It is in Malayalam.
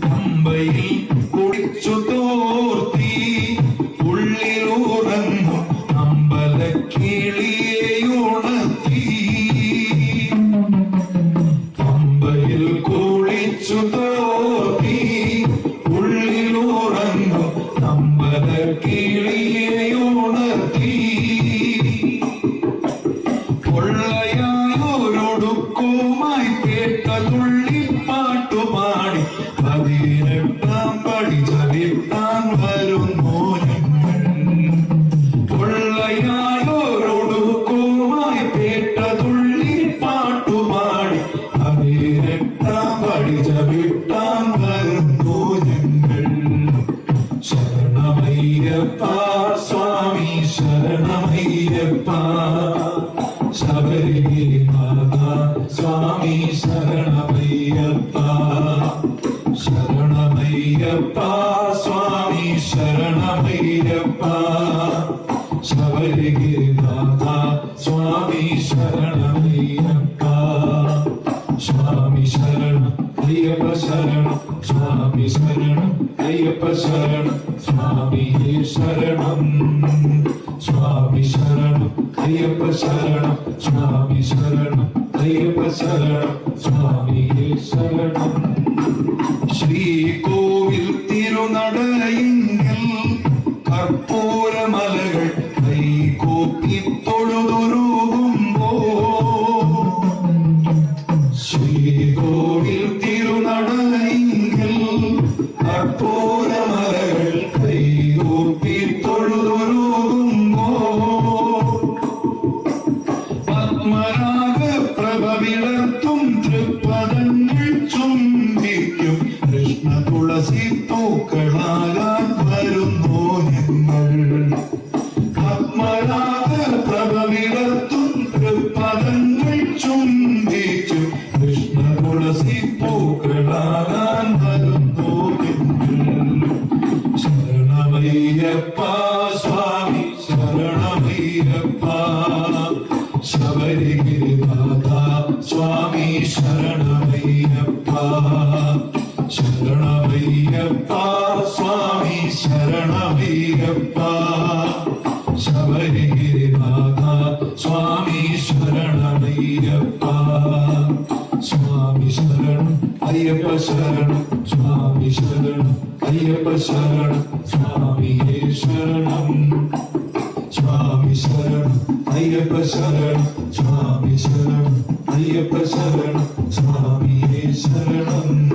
പമ്പയിൽ കുടിച്ചു തോർത്തി ഉള്ളിലുറങ്ങും അമ്പലക്കിളിയുണർത്തി. പമ്പയിൽ കുളിച്ചു തോർത്തി ഉള്ളിലുറങ്ങും അമ്പലക്കിളിയുണർത്തി. പൊള്ളയായൊരൊടുക്കുമായി കേട്ട തുള്ളിപ്പാട്ടുപാടി 18 പടി ചവിട്ടാൻ വരുന്നു ഞങ്ങൾ. പൊള്ളയായൊരൊടുക്കുമായി കേട്ട തുള്ളിപ്പാട്ടുപാടി 18 പടി ചവിട്ടാൻ വരുന്നു ഞങ്ങൾ. ശരണമയ്യപ്പ സ്വാമി ശരണമയ്യപ്പ, ശബരിനാഥ സ്വാമി ശരണമയ്യപ്പ. ശരണമയ്യപ്പ സ്വാമി ശരണമയ്യപ്പ, ശബരിനാഥ സ്വാമി ശരണമയ്യപ്പ. സ്വാമി ശരണം അയ്യപ്പ ശരണം, സ്വാമി ശരണം അയ്യപ്പ ശരണം, സ്വാമിയേ ശരണം. സ്വാമി ശരണം അയ്യപ്പ ശരണം, സ്വാമി ശരണം അയ്യപ്പ ശരണം, സ്വാമിയേ ശരണം. ശ്രീകോവിൽ തിരുനടയിങ്കൽ കർപ്പൂരമലകൾ കൈകൂപ്പി തൊഴുതുരുകുമ്പോ. ശ്രീകോവിൽ തിരുനടയിങ്കൽ കർപ്പൂരമലകൾ കൈകൂപ്പി തൊഴുതുരുകുമ്പോ. പത്മരാഗ പ്രഭ വിളർത്തും തൃപ്പദങ്ങൾ ചുംബിക്കും കൃഷ്ണ തുളസി പൂക്കളാകാൻ വരുന്നു ഞങ്ങൾ. പത്മരാഗ പ്രഭ വിളർത്തും തൃപ്പദങ്ങൾ ചുംബിക്കും കൃഷ്ണ തുളസി പൂക്കളാകാൻ വരുന്നു ഞങ്ങൾ. ശരണമയ്യപ്പ സ്വാമി ശരണമയ്യപ്പ, ശബരിനാഥ സ്വാമി ശരണമയ്യപ്പ. ശരണമയ്യപ്പ സ്വാമി ശരണമയ്യപ്പ, ശബരിനാഥ സ്വാമി ശരണമയ്യപ്പ. സ്വാമി ശരണം അയ്യപ്പ ശരണം, സ്വാമി ശരണം അയ്യപ്പ ശരണം, സ്വാമിയേ ശരണം. സ്വാമി ശരണം അയ്യപ്പ ശരണം, സ്വാമി ശരണം അയ്യപ്പ ശരണം, സ്വാമിയേ ശരണം.